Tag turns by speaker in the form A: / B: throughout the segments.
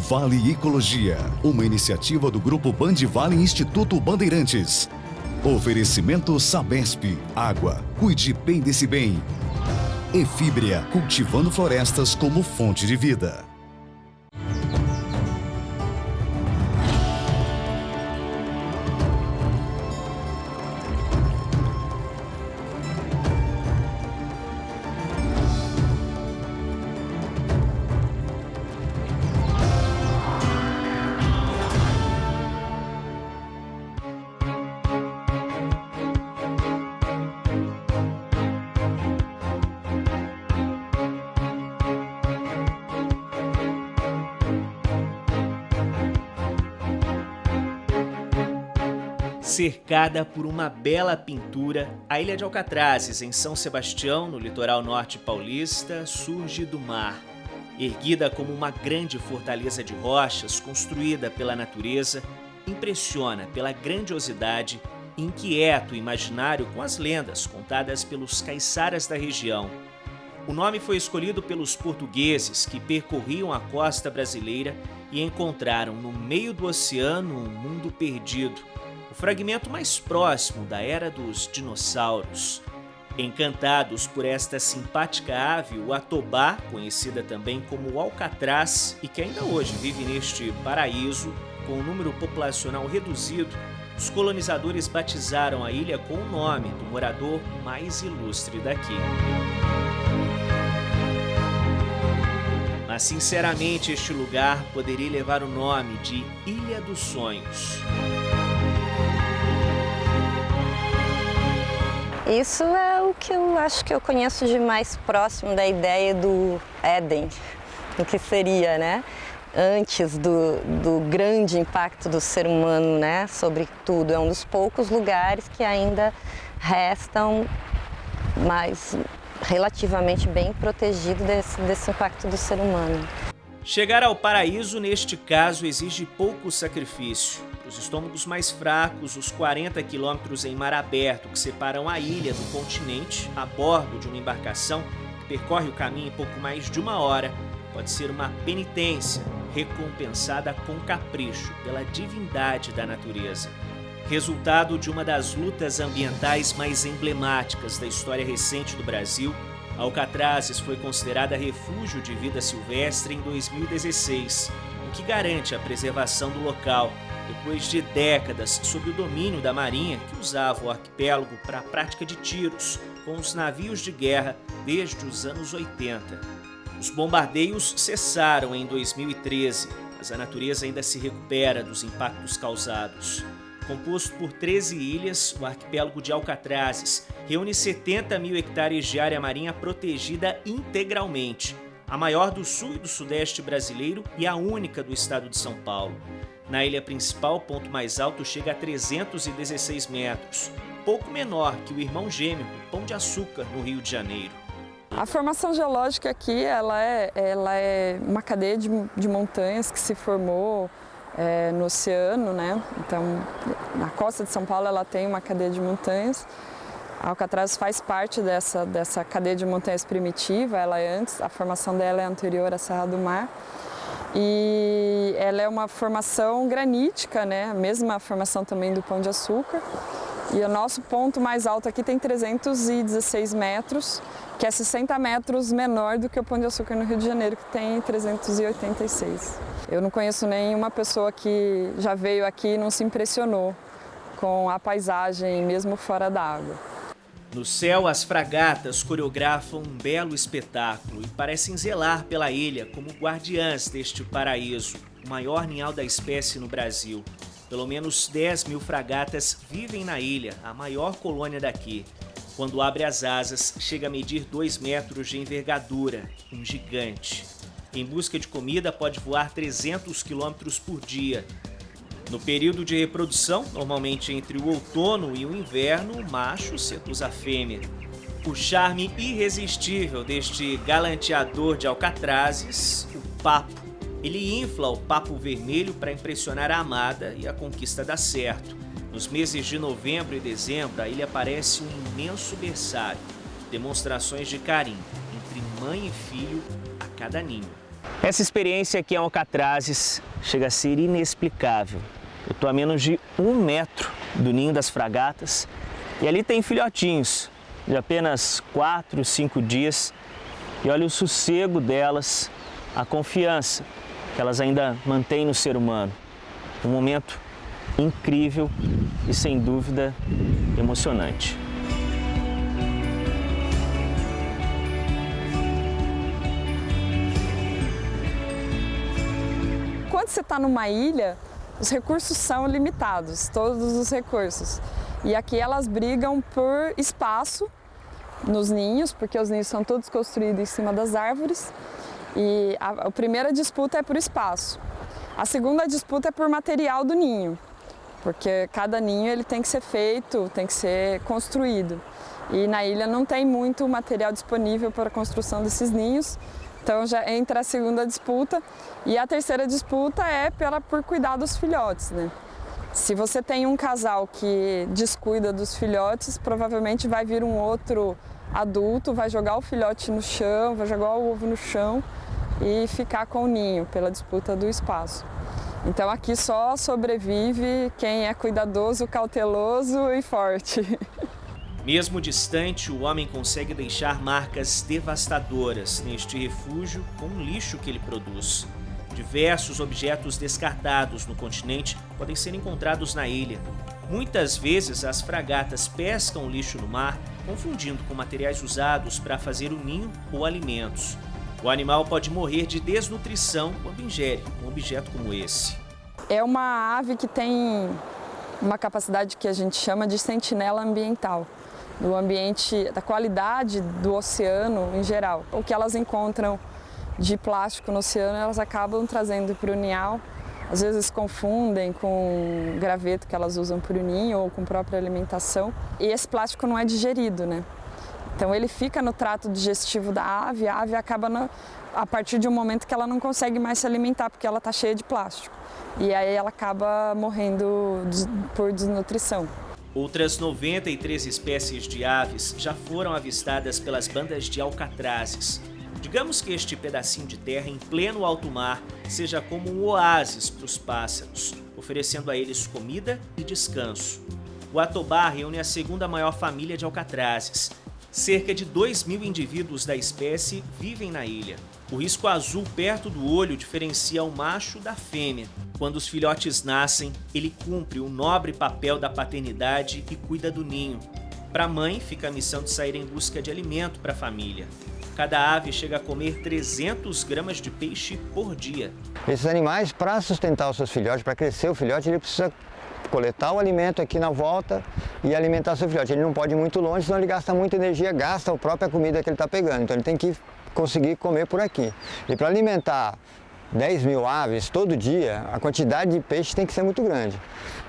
A: Vale Ecologia, uma iniciativa do Grupo Band Vale Instituto Bandeirantes. Oferecimento Sabesp, água, cuide bem desse bem. Efíbria, cultivando florestas como fonte de vida.
B: Cercada por uma bela pintura, a Ilha de Alcatrazes, em São Sebastião, no litoral norte paulista, surge do mar. Erguida como uma grande fortaleza de rochas construída pela natureza, impressiona pela grandiosidade e inquieta o imaginário com as lendas contadas pelos caiçaras da região. O nome foi escolhido pelos portugueses que percorriam a costa brasileira e encontraram no meio do oceano um mundo perdido, o fragmento mais próximo da era dos dinossauros. Encantados por esta simpática ave, o atobá, conhecida também como o alcatraz, e que ainda hoje vive neste paraíso, com um número populacional reduzido, os colonizadores batizaram a ilha com o nome do morador mais ilustre daqui. Mas, sinceramente, este lugar poderia levar o nome de Ilha dos Sonhos.
C: Isso é o que eu acho que eu conheço de mais próximo da ideia do Éden, o que seria, né? Antes do grande impacto do ser humano, né? Sobre tudo. É um dos poucos lugares que ainda restam mais relativamente bem protegido desse impacto do ser humano.
B: Chegar ao paraíso, neste caso, exige pouco sacrifício. Para os estômagos mais fracos, os 40 quilômetros em mar aberto que separam a ilha do continente, a bordo de uma embarcação que percorre o caminho em pouco mais de uma hora, pode ser uma penitência recompensada com capricho pela divindade da natureza. Resultado de uma das lutas ambientais mais emblemáticas da história recente do Brasil, Alcatrazes foi considerada refúgio de vida silvestre em 2016, o que garante a preservação do local, depois de décadas sob o domínio da Marinha, que usava o arquipélago para a prática de tiros com os navios de guerra desde os anos 80. Os bombardeios cessaram em 2013, mas a natureza ainda se recupera dos impactos causados. Composto por 13 ilhas, o arquipélago de Alcatrazes reúne 70 mil hectares de área marinha protegida integralmente, a maior do sul e do sudeste brasileiro e a única do estado de São Paulo. Na ilha principal, o ponto mais alto chega a 316 metros, pouco menor que o irmão gêmeo Pão de Açúcar, no Rio de Janeiro.
D: A formação geológica aqui ela é uma cadeia de montanhas que se formou no oceano, né? Então, na costa de São Paulo ela tem uma cadeia de montanhas. A Alcatraz faz parte dessa cadeia de montanhas primitiva. A formação dela é anterior à Serra do Mar. E ela é uma formação granítica, né? A mesma formação também do Pão de Açúcar. E o nosso ponto mais alto aqui tem 316 metros, que é 60 metros menor do que o Pão de Açúcar no Rio de Janeiro, que tem 386. Eu não conheço nenhuma pessoa que já veio aqui e não se impressionou com a paisagem, mesmo fora da água.
B: No céu, as fragatas coreografam um belo espetáculo e parecem zelar pela ilha como guardiãs deste paraíso, o maior ninhal da espécie no Brasil. Pelo menos 10 mil fragatas vivem na ilha, a maior colônia daqui. Quando abre as asas, chega a medir 2 metros de envergadura, um gigante. Em busca de comida, pode voar 300 quilômetros por dia. No período de reprodução, normalmente entre o outono e o inverno, o macho seduz a fêmea. O charme irresistível deste galanteador de Alcatrazes, o papo. Ele infla o papo vermelho para impressionar a amada e a conquista dá certo. Nos meses de novembro e dezembro, a ilha parece um imenso berçário. Demonstrações de carinho entre mãe e filho a cada ninho. Essa experiência aqui em Alcatrazes chega a ser inexplicável. Eu estou a menos de 1 metro do ninho das fragatas e ali tem filhotinhos de apenas 4, 5 dias. E olha o sossego delas, a confiança que elas ainda mantêm no ser humano. Um momento incrível e, sem dúvida, emocionante.
D: Quando você está numa ilha, os recursos são limitados, todos os recursos. E aqui elas brigam por espaço nos ninhos, porque os ninhos são todos construídos em cima das árvores. E a primeira disputa é por espaço. A segunda disputa é por material do ninho, porque cada ninho ele tem que ser feito, tem que ser construído. E na ilha não tem muito material disponível para a construção desses ninhos. Então já entra a segunda disputa e a terceira disputa é por cuidar dos filhotes, né? Se você tem um casal que descuida dos filhotes, provavelmente vai vir um outro adulto, vai jogar o filhote no chão, vai jogar o ovo no chão e ficar com o ninho pela disputa do espaço. Então aqui só sobrevive quem é cuidadoso, cauteloso e forte.
B: Mesmo distante, o homem consegue deixar marcas devastadoras neste refúgio com o lixo que ele produz. Diversos objetos descartados no continente podem ser encontrados na ilha. Muitas vezes as fragatas pescam o lixo no mar, confundindo com materiais usados para fazer o ninho ou alimentos. O animal pode morrer de desnutrição quando ingere um objeto como esse.
D: É uma ave que tem uma capacidade que a gente chama de sentinela ambiental, do ambiente, da qualidade do oceano em geral. O que elas encontram de plástico no oceano, elas acabam trazendo para o ninhal. Às vezes confundem com graveto que elas usam para o ninho ou com própria alimentação. E esse plástico não é digerido, né? Então ele fica no trato digestivo da ave, a ave acaba a partir de um momento que ela não consegue mais se alimentar porque ela está cheia de plástico. E aí ela acaba morrendo por desnutrição.
B: Outras 93 espécies de aves já foram avistadas pelas bandas de Alcatrazes. Digamos que este pedacinho de terra em pleno alto mar seja como um oásis para os pássaros, oferecendo a eles comida e descanso. O Atobá reúne a segunda maior família de alcatrazes. Cerca de 2.000 indivíduos da espécie vivem na ilha. O risco azul perto do olho diferencia o macho da fêmea. Quando os filhotes nascem, ele cumpre o nobre papel da paternidade e cuida do ninho. Para a mãe, fica a missão de sair em busca de alimento para a família. Cada ave chega a comer 300 gramas de peixe por dia.
E: Esses animais, para sustentar os seus filhotes, para crescer o filhote, ele precisa coletar o alimento aqui na volta e alimentar seu filhote. Ele não pode ir muito longe, senão ele gasta muita energia, gasta a própria comida que ele está pegando. Então ele tem que conseguir comer por aqui. E para alimentar 10.000 aves todo dia, a quantidade de peixe tem que ser muito grande.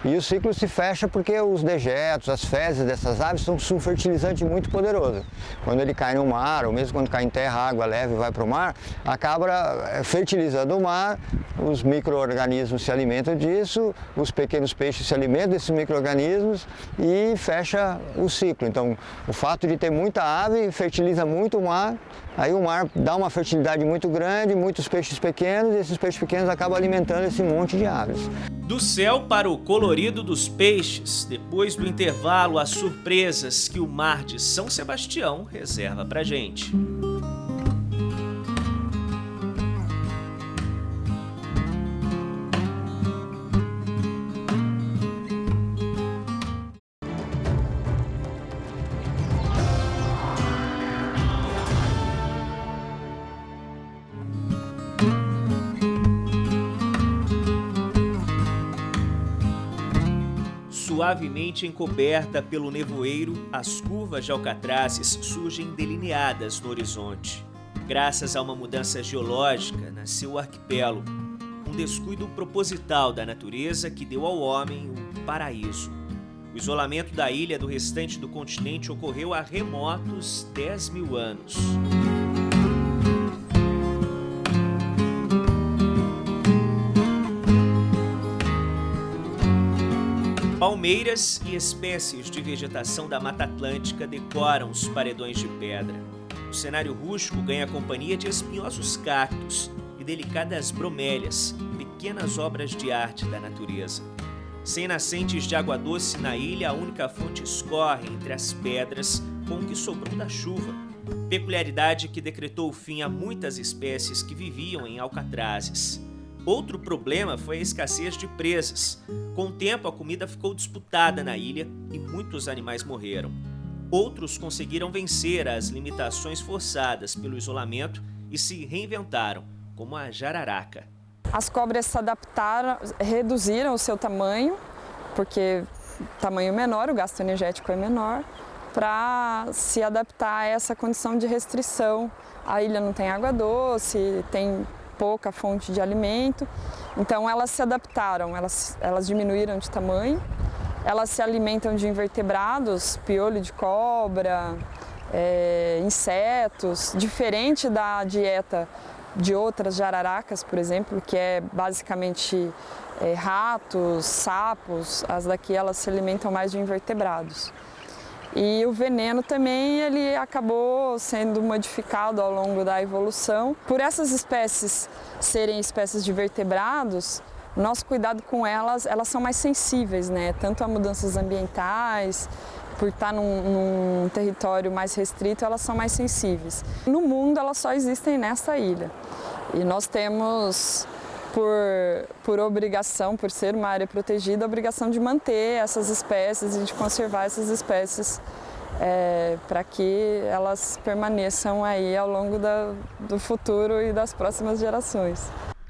E: E o ciclo se fecha porque os dejetos, as fezes dessas aves são um fertilizante muito poderoso. Quando ele cai no mar, ou mesmo quando cai em terra, água leve e vai para o mar, acaba fertilizando o mar, os micro-organismos se alimentam disso, os pequenos peixes se alimentam desses micro-organismos e fecha o ciclo. Então, o fato de ter muita ave fertiliza muito o mar, aí o mar dá uma fertilidade muito grande, muitos peixes pequenos, e esses peixes pequenos acabam alimentando esse monte de aves.
B: Do céu para o colorido dos peixes, depois do intervalo, as surpresas que o mar de São Sebastião reserva pra gente. Suavemente encoberta pelo nevoeiro, as curvas de Alcatrazes surgem delineadas no horizonte. Graças a uma mudança geológica, nasceu o arquipélago, um descuido proposital da natureza que deu ao homem um paraíso. O isolamento da ilha do restante do continente ocorreu há remotos 10.000 anos. Palmeiras e espécies de vegetação da Mata Atlântica decoram os paredões de pedra. O cenário rústico ganha companhia de espinhosos cactos e delicadas bromélias, pequenas obras de arte da natureza. Sem nascentes de água doce na ilha, a única fonte escorre entre as pedras com o que sobrou da chuva, peculiaridade que decretou o fim a muitas espécies que viviam em alcatrazes. Outro problema foi a escassez de presas. Com o tempo, a comida ficou disputada na ilha e muitos animais morreram. Outros conseguiram vencer as limitações forçadas pelo isolamento e se reinventaram, como a jararaca.
D: As cobras se adaptaram, reduziram o seu tamanho, porque tamanho menor, o gasto energético é menor, para se adaptar a essa condição de restrição. A ilha não tem água doce, tem pouca fonte de alimento, então elas se adaptaram, elas diminuíram de tamanho, elas se alimentam de invertebrados, piolho de cobra, insetos, diferente da dieta de outras jararacas, por exemplo, que é basicamente ratos, sapos, as daqui elas se alimentam mais de invertebrados. E o veneno também ele acabou sendo modificado ao longo da evolução. Por essas espécies serem espécies de vertebrados, nosso cuidado com elas são mais sensíveis, né? Tanto a mudanças ambientais, por estar num território mais restrito, elas são mais sensíveis. No mundo, elas só existem nessa ilha. E nós temos, por obrigação, por ser uma área protegida, a obrigação de manter essas espécies e de conservar essas espécies para que elas permaneçam aí ao longo do futuro e das próximas gerações.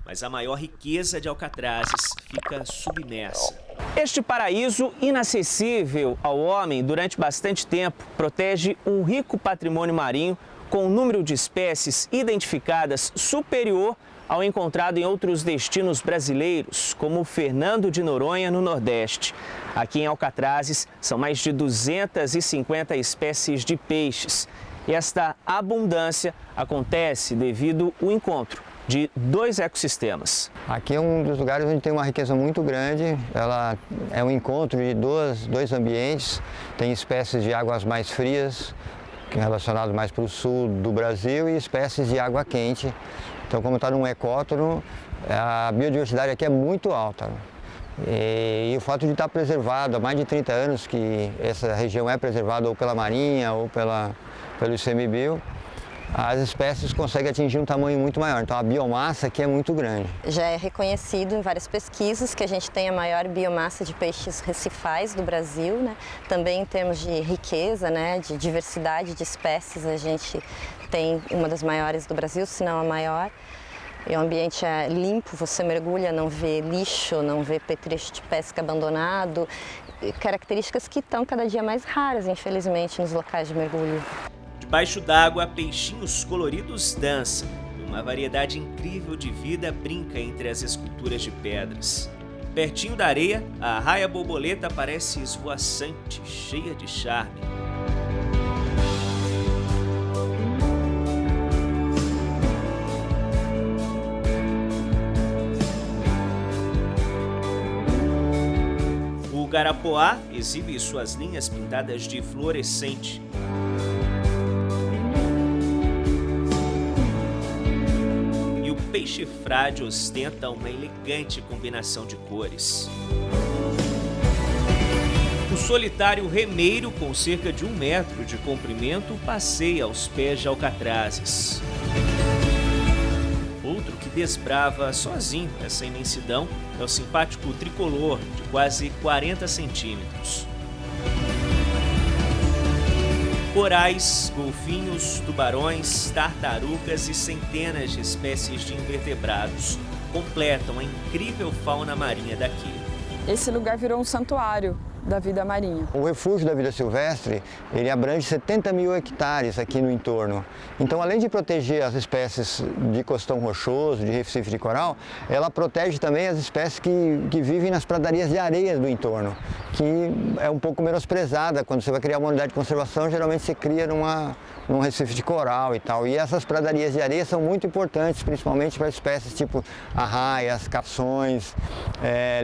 B: Mas a maior riqueza de Alcatrazes fica submersa.
F: Este paraíso inacessível ao homem durante bastante tempo protege um rico patrimônio marinho com um número de espécies identificadas superior ao encontrado em outros destinos brasileiros, como Fernando de Noronha, no Nordeste. Aqui em Alcatrazes, são mais de 250 espécies de peixes. E esta abundância acontece devido ao encontro de dois ecossistemas.
E: Aqui é um dos lugares onde tem uma riqueza muito grande. Ela é um encontro de dois ambientes. Tem espécies de águas mais frias, que é relacionado mais para o sul do Brasil, e espécies de água quente. Então, como está num ecótono, a biodiversidade aqui é muito alta. E o fato de estar preservado há mais de 30 anos, que essa região é preservada ou pela Marinha ou pelo ICMBio, as espécies conseguem atingir um tamanho muito maior. Então a biomassa aqui é muito grande.
C: Já é reconhecido em várias pesquisas que a gente tem a maior biomassa de peixes recifais do Brasil, né? Também em termos de riqueza, né? De diversidade de espécies, a gente tem uma das maiores do Brasil, se não a maior. E o ambiente é limpo, você mergulha, não vê lixo, não vê petrecho de pesca abandonado, características que estão cada dia mais raras, infelizmente, nos locais de mergulho.
B: Debaixo d'água, peixinhos coloridos dançam. Uma variedade incrível de vida brinca entre as esculturas de pedras. Pertinho da areia, a raia borboleta parece esvoaçante, cheia de charme. O garapoá exibe suas linhas pintadas de fluorescente. O peixe frade ostenta uma elegante combinação de cores. O solitário remeiro, com cerca de 1 metro de comprimento, passeia aos pés de Alcatrazes. Outro que desbrava sozinho essa imensidão é o simpático tricolor, de quase 40 centímetros. Corais, golfinhos, tubarões, tartarugas e centenas de espécies de invertebrados completam a incrível fauna marinha daqui.
D: Esse lugar virou um santuário da vida marinha.
E: O refúgio da vida silvestre, ele abrange 70 mil hectares aqui no entorno. Então, além de proteger as espécies de costão rochoso, de recife de coral, ela protege também as espécies que vivem nas pradarias de areia do entorno, que é um pouco menosprezada. Quando você vai criar uma unidade de conservação, geralmente você cria num recife de coral e tal. E essas pradarias de areia são muito importantes, principalmente para espécies tipo arraias, cações,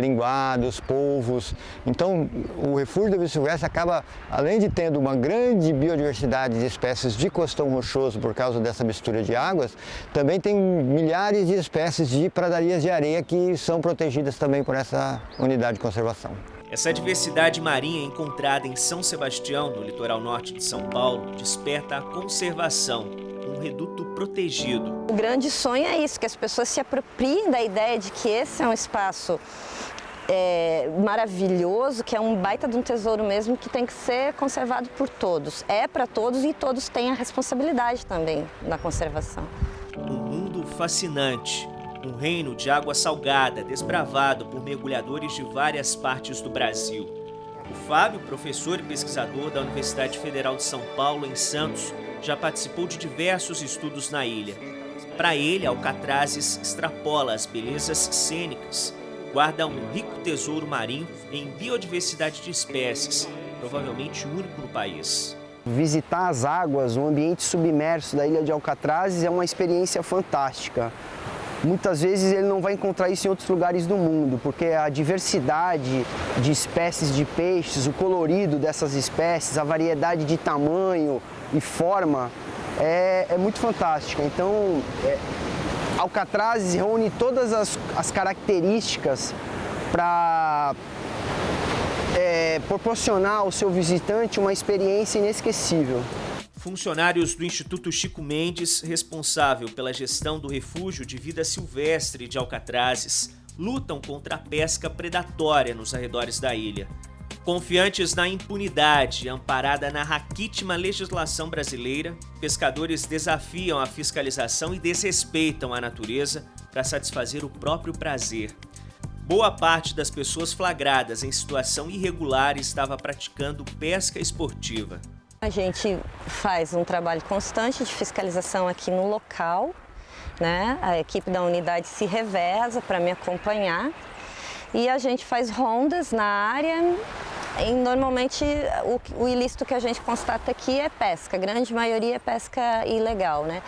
E: linguados, polvos. Então, o refúgio da vida silvestre acaba, além de tendo uma grande biodiversidade de espécies de costão rochoso por causa dessa mistura de águas, também tem milhares de espécies de pradarias de areia que são protegidas também por essa unidade de conservação.
B: Essa diversidade marinha encontrada em São Sebastião, no litoral norte de São Paulo, desperta a conservação, um reduto protegido.
C: O grande sonho é isso, que as pessoas se apropriem da ideia de que esse é um espaço maravilhoso, que é um baita de um tesouro mesmo, que tem que ser conservado por todos. É para todos e todos têm a responsabilidade também na conservação.
B: Um mundo fascinante, um reino de água salgada, desbravado por mergulhadores de várias partes do Brasil. O Fábio, professor e pesquisador da Universidade Federal de São Paulo, em Santos, já participou de diversos estudos na ilha. Para ele, Alcatrazes extrapola as belezas cênicas, guarda um rico tesouro marinho em biodiversidade de espécies, provavelmente único no país.
G: Visitar as águas, o ambiente submerso da ilha de Alcatrazes é uma experiência fantástica. Muitas vezes ele não vai encontrar isso em outros lugares do mundo, porque a diversidade de espécies de peixes, o colorido dessas espécies, a variedade de tamanho e forma é muito fantástica. Então, Alcatrazes reúne todas as características para proporcionar ao seu visitante uma experiência inesquecível.
B: Funcionários do Instituto Chico Mendes, responsável pela gestão do refúgio de vida silvestre de Alcatrazes, lutam contra a pesca predatória nos arredores da ilha. Confiantes na impunidade amparada na raquítima legislação brasileira, pescadores desafiam a fiscalização e desrespeitam a natureza para satisfazer o próprio prazer. Boa parte das pessoas flagradas em situação irregular estava praticando pesca esportiva.
C: A gente faz um trabalho constante de fiscalização aqui no local, né? A equipe da unidade se reveza para me acompanhar e a gente faz rondas na área. E normalmente o ilícito que a gente constata aqui é pesca, a grande maioria é pesca ilegal, né?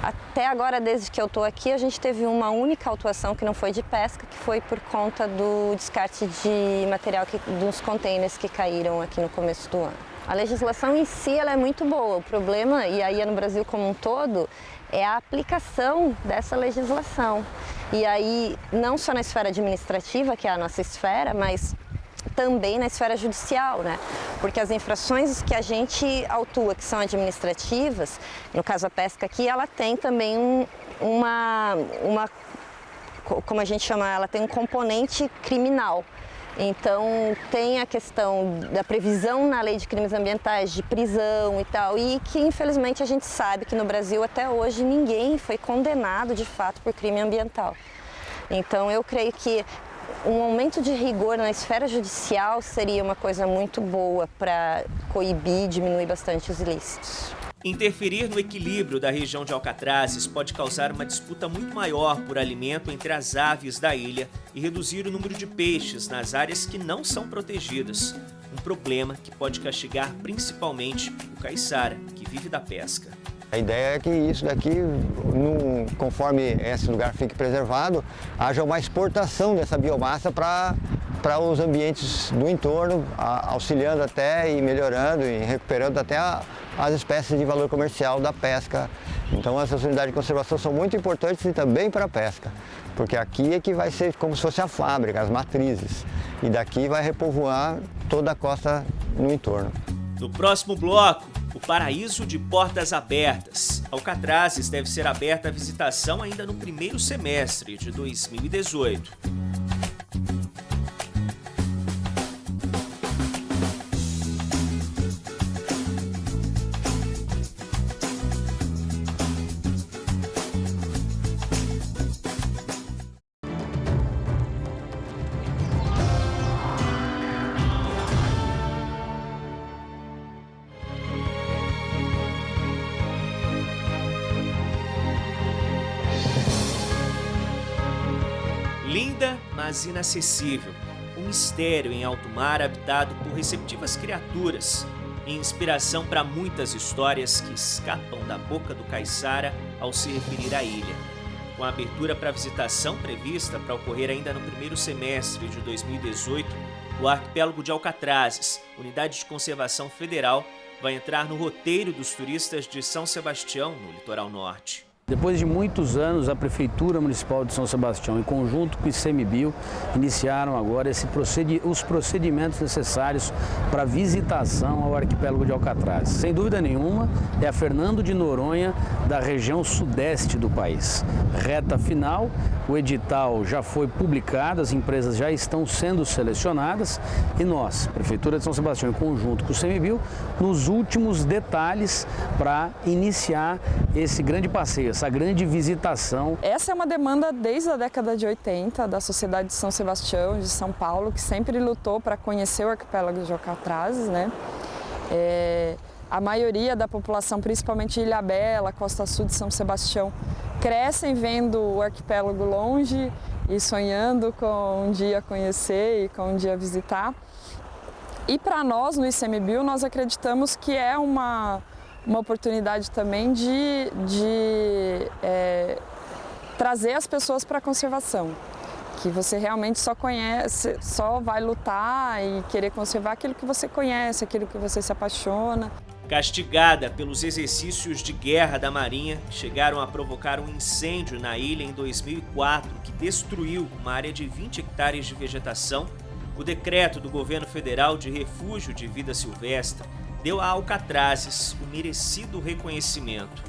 C: Até agora, desde que eu estou aqui, a gente teve uma única autuação que não foi de pesca, que foi por conta do descarte de material dos containers que caíram aqui no começo do ano. A legislação em si ela é muito boa, o problema, e aí é no Brasil como um todo, é a aplicação dessa legislação. E aí, não só na esfera administrativa, que é a nossa esfera, mas também na esfera judicial, né? Porque as infrações que a gente autua, que são administrativas, no caso a pesca aqui, ela tem também como a gente chama, ela tem um componente criminal. Então tem a questão da previsão na lei de crimes ambientais, de prisão e tal, e que infelizmente a gente sabe que no Brasil até hoje ninguém foi condenado de fato por crime ambiental. Então eu creio que um aumento de rigor na esfera judicial seria uma coisa muito boa para coibir e diminuir bastante os ilícitos.
B: Interferir no equilíbrio da região de Alcatrazes pode causar uma disputa muito maior por alimento entre as aves da ilha e reduzir o número de peixes nas áreas que não são protegidas. Um problema que pode castigar principalmente o caiçara, que vive da pesca.
E: A ideia é que isso daqui, conforme esse lugar fique preservado, haja uma exportação dessa biomassa para os ambientes do entorno, auxiliando até e melhorando e recuperando até as espécies de valor comercial da pesca. Então essas unidades de conservação são muito importantes e também para a pesca, porque aqui é que vai ser como se fosse a fábrica, as matrizes, e daqui vai repovoar toda a costa no entorno.
B: No próximo bloco, o paraíso de portas abertas. Alcatrazes deve ser aberta à visitação ainda no primeiro semestre de 2018. Linda, mas inacessível. Um mistério em alto mar habitado por receptivas criaturas. Inspiração para muitas histórias que escapam da boca do caiçara ao se referir à ilha. Com a abertura para visitação prevista para ocorrer ainda no primeiro semestre de 2018, o arquipélago de Alcatrazes, unidade de conservação federal, vai entrar no roteiro dos turistas de São Sebastião, no litoral norte.
H: Depois de muitos anos, a Prefeitura Municipal de São Sebastião, em conjunto com o ICMBio, iniciaram agora os procedimentos necessários para visitação ao arquipélago de Alcatrazes. Sem dúvida nenhuma, é a Fernando de Noronha, da região sudeste do país. Reta final, o edital já foi publicado, as empresas já estão sendo selecionadas e nós, Prefeitura de São Sebastião, em conjunto com o ICMBio, nos últimos detalhes para iniciar esse grande passeio, essa grande visitação.
D: Essa é uma demanda desde a década de 80 da Sociedade de São Sebastião, de São Paulo, que sempre lutou para conhecer o arquipélago de Alcatrazes, né? A maioria da população, principalmente Ilhabela, Costa Sul de São Sebastião, crescem vendo o arquipélago longe e sonhando com um dia conhecer e com um dia visitar. E para nós, no ICMBio, nós acreditamos que é uma oportunidade também de trazer as pessoas para a conservação, que você realmente só vai lutar e querer conservar aquilo que você conhece, aquilo que você se apaixona.
B: Castigada pelos exercícios de guerra da Marinha, chegaram a provocar um incêndio na ilha em 2004 que destruiu uma área de 20 hectares de vegetação. O decreto do governo federal de refúgio de vida silvestre deu a Alcatrazes o merecido reconhecimento.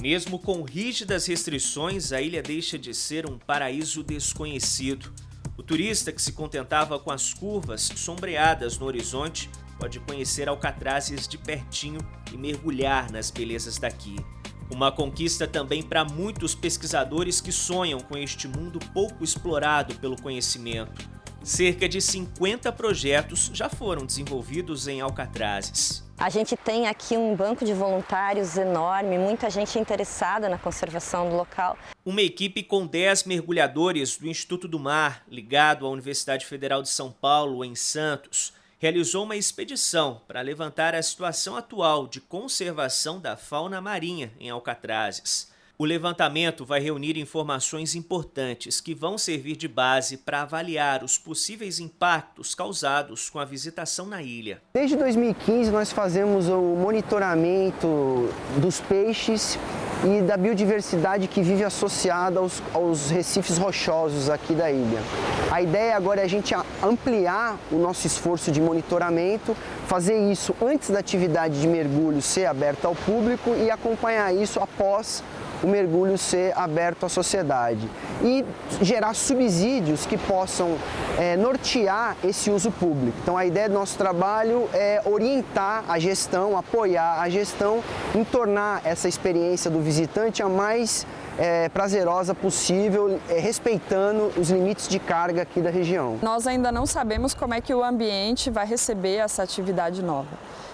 B: Mesmo com rígidas restrições, a ilha deixa de ser um paraíso desconhecido. O turista que se contentava com as curvas sombreadas no horizonte pode conhecer Alcatrazes de pertinho e mergulhar nas belezas daqui. Uma conquista também para muitos pesquisadores que sonham com este mundo pouco explorado pelo conhecimento. Cerca de 50 projetos já foram desenvolvidos em Alcatrazes.
C: A gente tem aqui um banco de voluntários enorme, muita gente interessada na conservação do local.
B: Uma equipe com 10 mergulhadores do Instituto do Mar, ligado à Universidade Federal de São Paulo, em Santos, realizou uma expedição para levantar a situação atual de conservação da fauna marinha em Alcatrazes. O levantamento vai reunir informações importantes que vão servir de base para avaliar os possíveis impactos causados com a visitação na ilha.
G: Desde 2015 nós fazemos o monitoramento dos peixes e da biodiversidade que vive associada aos recifes rochosos aqui da ilha. A ideia agora é a gente ampliar o nosso esforço de monitoramento, fazer isso antes da atividade de mergulho ser aberta ao público e acompanhar isso após o mergulho ser aberto à sociedade e gerar subsídios que possam nortear esse uso público. Então a ideia do nosso trabalho é orientar a gestão, apoiar a gestão em tornar essa experiência do visitante a mais prazerosa possível, respeitando os limites de carga aqui da região.
D: Nós ainda não sabemos como é que o ambiente vai receber essa atividade nova.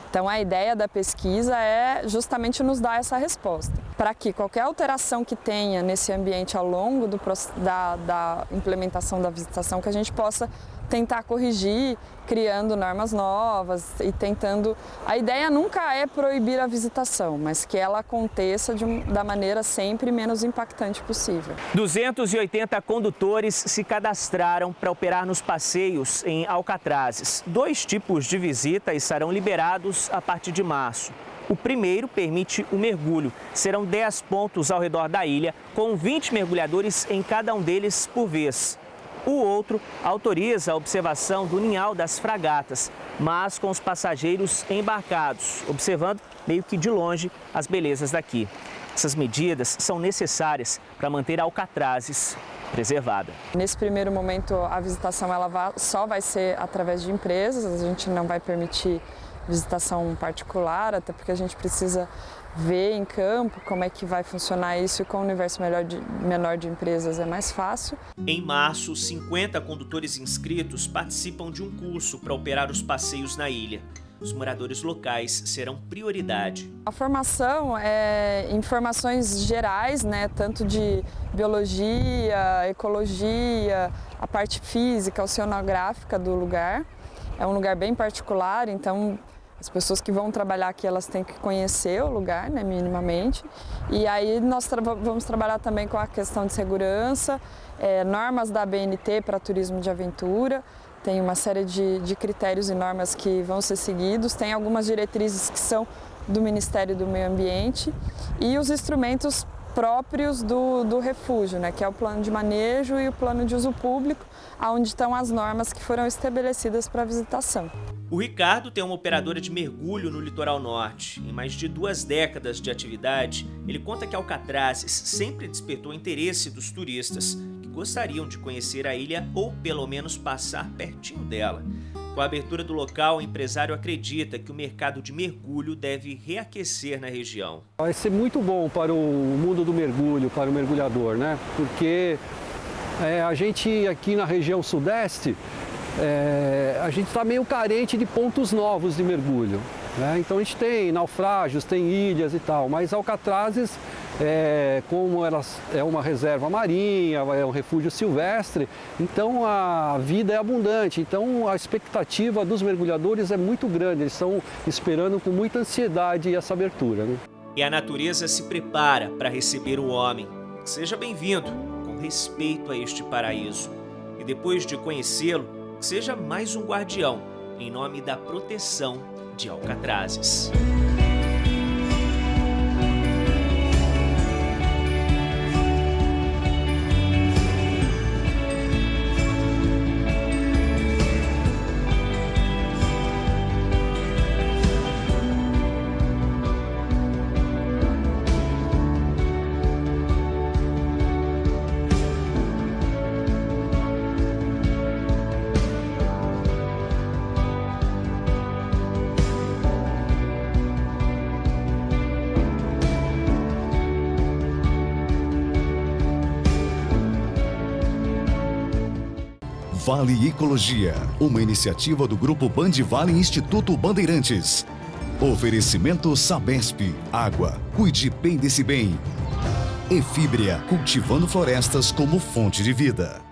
D: Então a ideia da pesquisa é justamente nos dar essa resposta, para que qualquer alteração que tenha nesse ambiente ao longo da implementação da visitação, que a gente possa tentar corrigir, criando normas novas e tentando... A ideia nunca é proibir a visitação, mas que ela aconteça da maneira sempre menos impactante possível.
F: 280 condutores se cadastraram para operar nos passeios em Alcatrazes. 2 tipos de visita estarão liberados a partir de março. O primeiro permite o mergulho. Serão 10 pontos ao redor da ilha, com 20 mergulhadores em cada um deles por vez. O outro autoriza a observação do ninhal das fragatas, mas com os passageiros embarcados, observando meio que de longe as belezas daqui. Essas medidas são necessárias para manter Alcatrazes preservada.
D: Nesse primeiro momento, a visitação só vai ser através de empresas, a gente não vai permitir visitação particular, até porque a gente precisa ver em campo como é que vai funcionar isso, e com o universo menor de empresas é mais fácil.
B: Em março, 50 condutores inscritos participam de um curso para operar os passeios na ilha. Os moradores locais serão prioridade.
D: A formação é informações gerais, né, tanto de biologia, ecologia, a parte física, oceanográfica do lugar. É um lugar bem particular, então As pessoas que vão trabalhar aqui, elas têm que conhecer o lugar, né, minimamente. E aí nós vamos trabalhar também com a questão de segurança, normas da ABNT para turismo de aventura. Tem uma série de critérios e normas que vão ser seguidos. Tem algumas diretrizes que são do Ministério do Meio Ambiente e os instrumentos próprios do refúgio, né, que é o plano de manejo e o plano de uso público, onde estão as normas que foram estabelecidas para a visitação.
B: O Ricardo tem uma operadora de mergulho no litoral norte. Em mais de 2 décadas de atividade, ele conta que Alcatrazes sempre despertou o interesse dos turistas que gostariam de conhecer a ilha ou pelo menos passar pertinho dela. Com a abertura do local, o empresário acredita que o mercado de mergulho deve reaquecer na região.
I: Vai ser muito bom para o mundo do mergulho, para o mergulhador, né? Porque a gente aqui na região sudeste, a gente está meio carente de pontos novos de mergulho, né? Então a gente tem naufrágios, tem ilhas e tal, mas Alcatrazes, como elas é uma reserva marinha, é um refúgio silvestre, então a vida é abundante, então a expectativa dos mergulhadores é muito grande, eles estão esperando com muita ansiedade essa abertura, né?
B: E a natureza se prepara para receber o homem. Seja bem-vindo, com respeito a este paraíso. E depois de conhecê-lo, seja mais um guardião, em nome da proteção de Alcatrazes.
A: Vale Ecologia, uma iniciativa do Grupo Bandivale Instituto Bandeirantes. Oferecimento Sabesp, água, cuide bem desse bem. Efíbria, cultivando florestas como fonte de vida.